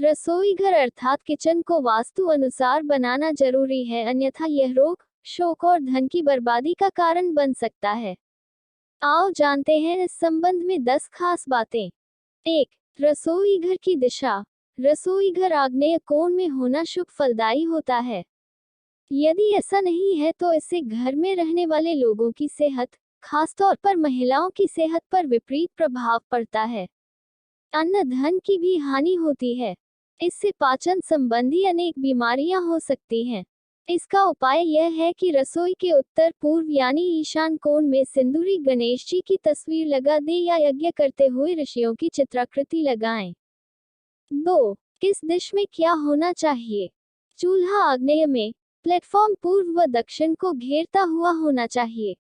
रसोई घर अर्थात किचन को वास्तु अनुसार बनाना जरूरी है, अन्यथा यह रोग, शोक और धन की बर्बादी का कारण बन सकता है। आओ जानते हैं इस संबंध में 10 खास बातें। 1. रसोई घर की दिशा। रसोई घर आग्नेय कोण में होना शुभ फलदायी होता है। यदि ऐसा नहीं है तो इससे घर में रहने वाले लोगों की सेहत, खासतौर पर महिलाओं की सेहत पर विपरीत प्रभाव पड़ता है। अन्न धन की भी हानि होती है। इससे पाचन संबंधी अनेक बीमारियां हो सकती हैं। इसका उपाय यह है कि रसोई के उत्तर पूर्व यानी ईशान कोण में सिंदूरी गणेश जी की तस्वीर लगा दें या यज्ञ करते हुए ऋषियों की चित्राकृति लगाएं। 2. किस दिश में क्या होना चाहिए? चूल्हा आग्नेय में, प्लेटफॉर्म पूर्व व दक्षिण को घेरता हुआ होना चाहिए।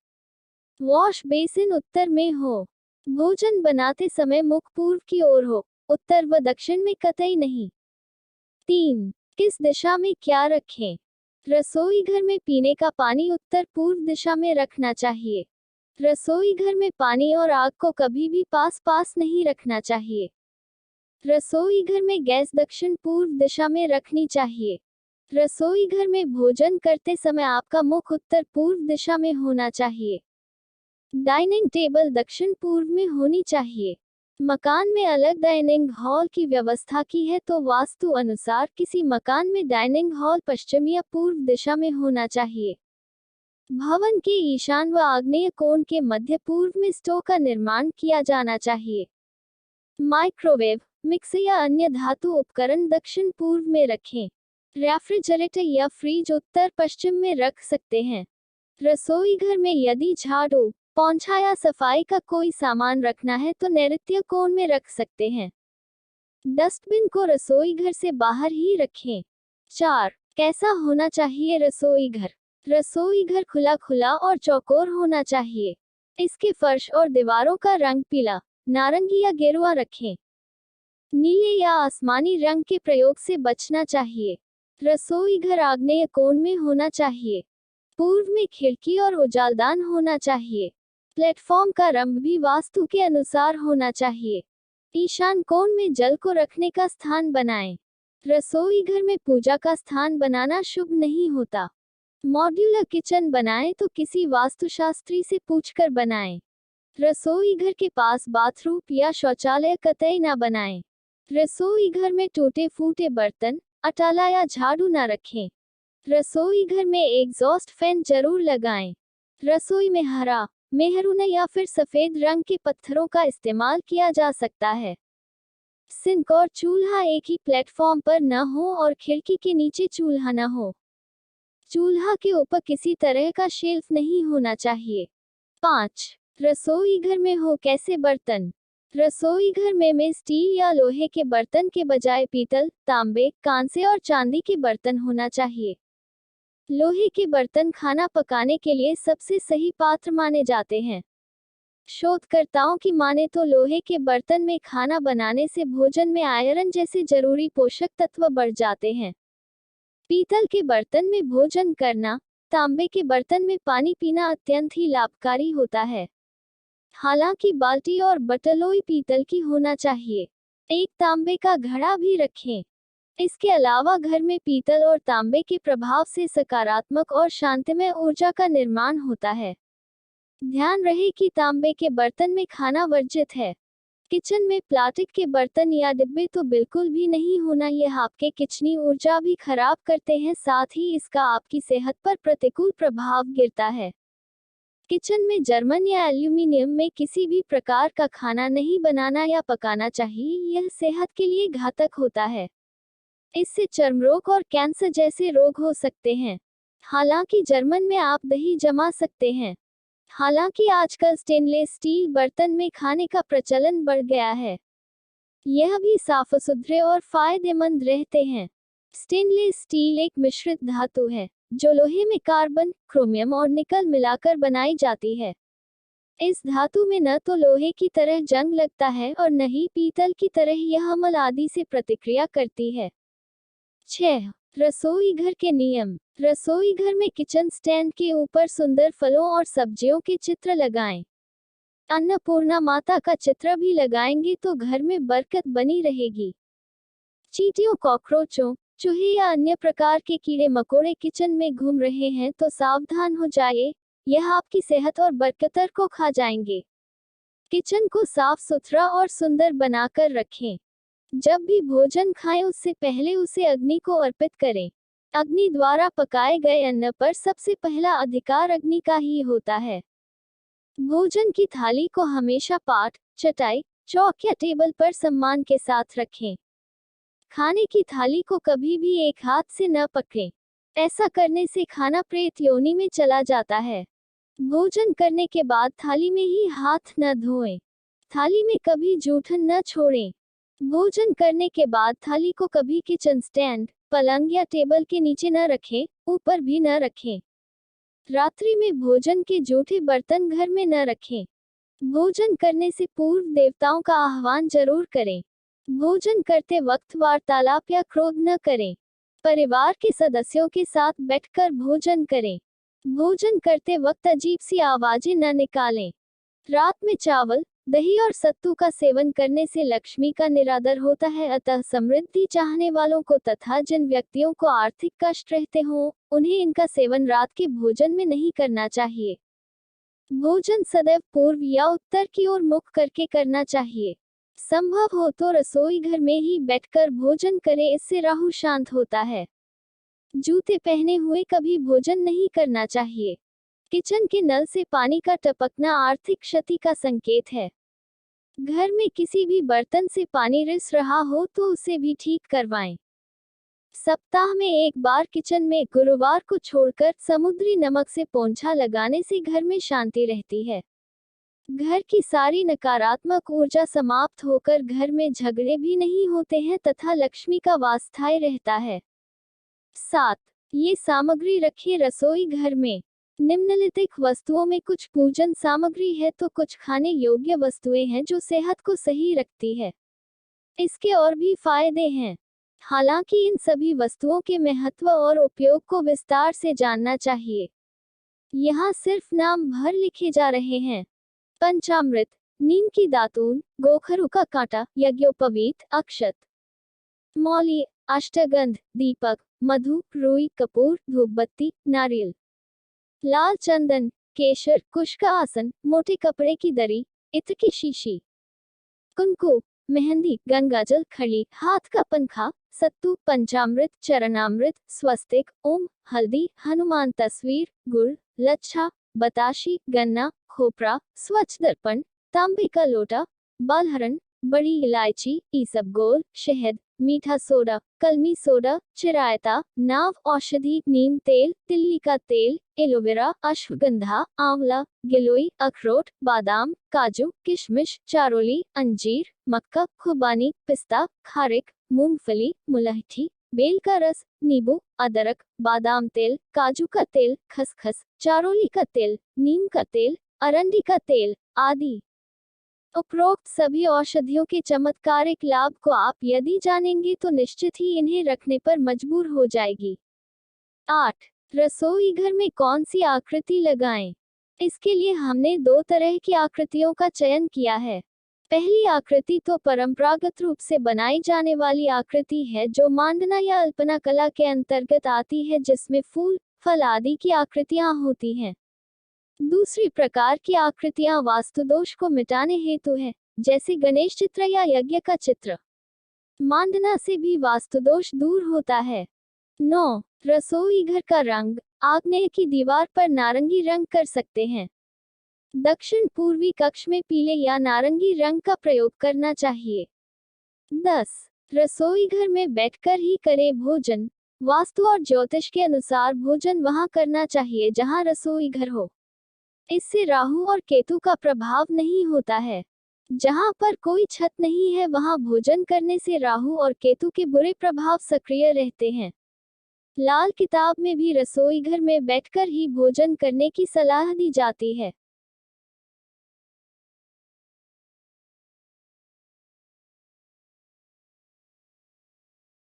वॉश बेसिन उत्तर में हो। भोजन बनाते समय मुख पूर्व की ओर हो, उत्तर व दक्षिण में कतई नहीं। 3. किस दिशा में क्या रखें? रसोई घर में पीने का पानी उत्तर पूर्व दिशा में रखना चाहिए। रसोई घर में पानी और आग को कभी भी पास पास नहीं रखना चाहिए। रसोई घर में गैस दक्षिण पूर्व दिशा में रखनी चाहिए। रसोई घर में भोजन करते समय आपका मुख उत्तर पूर्व दिशा में होना चाहिए। डाइनिंग टेबल दक्षिण पूर्व में होनी चाहिए। मकान में अलग डाइनिंग हॉल की व्यवस्था की है तो वास्तु अनुसार किसी मकान में डाइनिंग हॉल पश्चिम या पूर्व दिशा में होना चाहिए। भवन के ईशान व आग्नेय कोण के मध्य पूर्व में स्टोव का निर्माण किया जाना चाहिए। माइक्रोवेव, मिक्सर या अन्य धातु उपकरण दक्षिण पूर्व में रखें। रेफ्रिजरेटर या फ्रिज उत्तर पश्चिम में रख सकते हैं। रसोई घर में यदि झाड़ू, पोंछा या सफाई का कोई सामान रखना है तो नैऋत्य कोण में रख सकते हैं। डस्टबिन को रसोई घर से बाहर ही रखें। 4. कैसा होना चाहिए रसोई घर? रसोई घर खुला खुला और चौकोर होना चाहिए। इसके फर्श और दीवारों का रंग पीला, नारंगी या गेरुआ रखें। नीले या आसमानी रंग के प्रयोग से बचना चाहिए। रसोई घर आग्नेय कोण में होना चाहिए। पूर्व में खिड़की और उजालदान होना चाहिए। प्लेटफॉर्म का रंग भी वास्तु के अनुसार होना चाहिए। ईशान कोण में जल को रखने का स्थान बनाएं। रसोई घर में पूजा का स्थान बनाना शुभ नहीं होता। मॉड्यूलर किचन बनाएं तो किसी वास्तुशास्त्री से पूछकर बनाएं। रसोई घर के पास बाथरूम या शौचालय कतई न बनाएं। रसोई घर में टूटे फूटे बर्तन, अटाला या झाड़ू न रखें। रसोई घर में एग्जॉस्ट फैन जरूर लगाएं। रसोई में हरा, मेहरून या फिर सफेद रंग के पत्थरों का इस्तेमाल किया जा सकता है। सिंक और चूल्हा एक ही प्लेटफॉर्म पर न हो और खिड़की के नीचे चूल्हा न हो। चूल्हा के ऊपर किसी तरह का शेल्फ नहीं होना चाहिए। 5. रसोई घर में हो कैसे बर्तन? रसोई घर में स्टील या लोहे के बर्तन के बजाय पीतल, तांबे, कांसे और चांदी के बर्तन होना चाहिए। लोहे के बर्तन खाना पकाने के लिए सबसे सही पात्र माने जाते हैं। शोधकर्ताओं की माने तो लोहे के बर्तन में खाना बनाने से भोजन में आयरन जैसे जरूरी पोषक तत्व बढ़ जाते हैं। पीतल के बर्तन में भोजन करना, तांबे के बर्तन में पानी पीना अत्यंत ही लाभकारी होता है। हालांकि बाल्टी और बटलोई पीतल की होना चाहिए। एक तांबे का घड़ा भी रखें। इसके अलावा घर में पीतल और तांबे के प्रभाव से सकारात्मक और शांतिमय ऊर्जा का निर्माण होता है। ध्यान रहे कि तांबे के बर्तन में खाना वर्जित है। किचन में प्लास्टिक के बर्तन या डिब्बे तो बिल्कुल भी नहीं होना, यह आपके किचनी ऊर्जा भी खराब करते हैं, साथ ही इसका आपकी सेहत पर प्रतिकूल प्रभाव गिरता है। किचन में जर्मन या एल्यूमीनियम में किसी भी प्रकार का खाना नहीं बनाना या पकाना चाहिए, यह सेहत के लिए घातक होता है। इससे चर्म रोग और कैंसर जैसे रोग हो सकते हैं। हालांकि जर्मन में आप दही जमा सकते हैं। हालांकि आजकल स्टेनलेस स्टील बर्तन में खाने का प्रचलन बढ़ गया है। यह भी साफ सुथरे और फायदेमंद रहते हैं। स्टेनलेस स्टील एक मिश्रित धातु है जो लोहे में कार्बन, क्रोमियम और निकल मिलाकर बनाई जाती है। इस धातु में न तो लोहे की तरह जंग लगता है और न ही पीतल की तरह यह अम्ल आदि से प्रतिक्रिया करती है। 6. रसोई घर के नियम। रसोई घर में किचन स्टैंड के ऊपर सुंदर फलों और सब्जियों के चित्र लगाएं। अन्नपूर्णा माता का चित्र भी लगाएंगे तो घर में बरकत बनी रहेगी। चींटियों, कॉकरोचों, चूहे या अन्य प्रकार के कीड़े मकोड़े किचन में घूम रहे हैं तो सावधान हो जाइए, यह आपकी सेहत और बरकत को खा जाएंगे। किचन को साफ सुथरा और सुंदर बनाकर रखें। जब भी भोजन खाएं उससे पहले उसे अग्नि को अर्पित करें। अग्नि द्वारा पकाए गए अन्न पर सबसे पहला अधिकार अग्नि का ही होता है। भोजन की थाली को हमेशा पाट, चटाई, चौक या टेबल पर सम्मान के साथ रखें। खाने की थाली को कभी भी एक हाथ से न पकड़ें। ऐसा करने से खाना प्रेत योनि में चला जाता है। भोजन करने के बाद थाली में ही हाथ न धोएं। थाली में कभी जूठन न छोड़ें। भोजन करने के बाद थाली को कभी किचन स्टैंड, पलंग या टेबल के नीचे न रखें, ऊपर भी न रखें। रात्रि में भोजन के जूठे बर्तन घर में न रखें। भोजन करने से पूर्व देवताओं का आह्वान जरूर करें। भोजन करते वक्त वार्तालाप या क्रोध न करें। परिवार के सदस्यों के साथ बैठकर भोजन करें। भोजन करते वक्त अजीब सी आवाजें न निकालें। रात में चावल, दही और सत्तू का सेवन करने से लक्ष्मी का निरादर होता है, अतः समृद्धि चाहने वालों को तथा जिन व्यक्तियों को आर्थिक कष्ट रहते हों, उन्हें इनका सेवन रात के भोजन में नहीं करना चाहिए। भोजन सदैव पूर्व या उत्तर की ओर मुख करके करना चाहिए। संभव हो तो रसोई घर में ही बैठकर भोजन करें, इससे राहु शांत होता है। जूते पहने हुए कभी भोजन नहीं करना चाहिए। किचन के नल से पानी का टपकना आर्थिक क्षति का संकेत है। घर में किसी भी बर्तन से पानी रिस रहा हो तो उसे भी ठीक करवाएं। सप्ताह में एक बार किचन में गुरुवार को छोड़कर समुद्री नमक से पोंछा लगाने से घर में शांति रहती है। घर की सारी नकारात्मक ऊर्जा समाप्त होकर घर में झगड़े भी नहीं होते हैं तथा लक्ष्मी का वास स्थायी रहता है। 7. ये सामग्री रखिए रसोई घर में। निम्नलिखित वस्तुओं में कुछ पूजन सामग्री है तो कुछ खाने योग्य वस्तुएं हैं जो सेहत को सही रखती है। इसके और भी फायदे हैं। हालांकि इन सभी वस्तुओं के महत्व और उपयोग को विस्तार से जानना चाहिए। यहाँ सिर्फ नाम भर लिखे जा रहे हैं। पंचामृत, नीम की दातून, गोखरू का कांटा, यज्ञोपवीत, अक्षत, मौली, अष्टगंध, दीपक, मधु, रुई, कपूर, धूपबत्ती, नारियल, लाल चंदन, केशर, कुश का आसन, मोटे कपड़े की दरी, इत्र की शीशी, कुंकु, मेहंदी, गंगाजल, खड़ी, हाथ का पंखा, सत्तू, पंचामृत, चरणामृत, स्वस्तिक, ओम, हल्दी, हनुमान तस्वीर, गुड़, लच्छा, बताशी, गन्ना, खोपरा, स्वच्छ दर्पण, तांबे का लोटा, बालहरण, बड़ी इलायची, ईसबगोल, शहद, मीठा सोडा, कलमी सोडा, चिरायता, नाव औषधि, नीम तेल, तिल्ली का तेल, एलोवेरा, अश्वगंधा, आंवला, गिलोय, अखरोट, बादाम, काजू, किशमिश, चारोली, अंजीर, मक्का, खुबानी, पिस्ता, खारिक, मूंगफली, मुलहठी, बेल का रस, नींबू, अदरक, बादाम तेल, काजू का तेल, खसखस, चारोली का तेल, नीम का तेल, अरंडी का तेल आदि। उपरोक्त सभी औषधियों के चमत्कारिक लाभ को आप यदि जानेंगे तो निश्चित ही इन्हें रखने पर मजबूर हो जाएगी। 8. रसोई घर में कौन सी आकृति लगाएं? इसके लिए हमने 2 तरह की आकृतियों का चयन किया है। पहली आकृति तो परंपरागत रूप से बनाई जाने वाली आकृति है जो मांडना या अल्पना कला के अंतर्गत आती है, जिसमें फूल, फल आदि की आकृतियां होती हैं। दूसरी प्रकार की आकृतियां वास्तु दोष को मिटाने हेतु है, जैसे गणेश चित्र या यज्ञ का चित्र। मांडना से भी वास्तु दोष दूर होता है। 9. रसोई घर का रंग। आग्नेय की दीवार पर नारंगी रंग कर सकते हैं। दक्षिण पूर्वी कक्ष में पीले या नारंगी रंग का प्रयोग करना चाहिए। 10. रसोई घर में बैठकर ही करें भोजन। वास्तु और ज्योतिष के अनुसार भोजन वहां करना चाहिए जहां रसोई घर हो। इससे राहु और केतु का प्रभाव नहीं होता है। जहां पर कोई छत नहीं है वहां भोजन करने से राहु और केतु के बुरे प्रभाव सक्रिय रहते हैं। लाल किताब में भी रसोई घर में बैठकर ही भोजन करने की सलाह दी जाती है।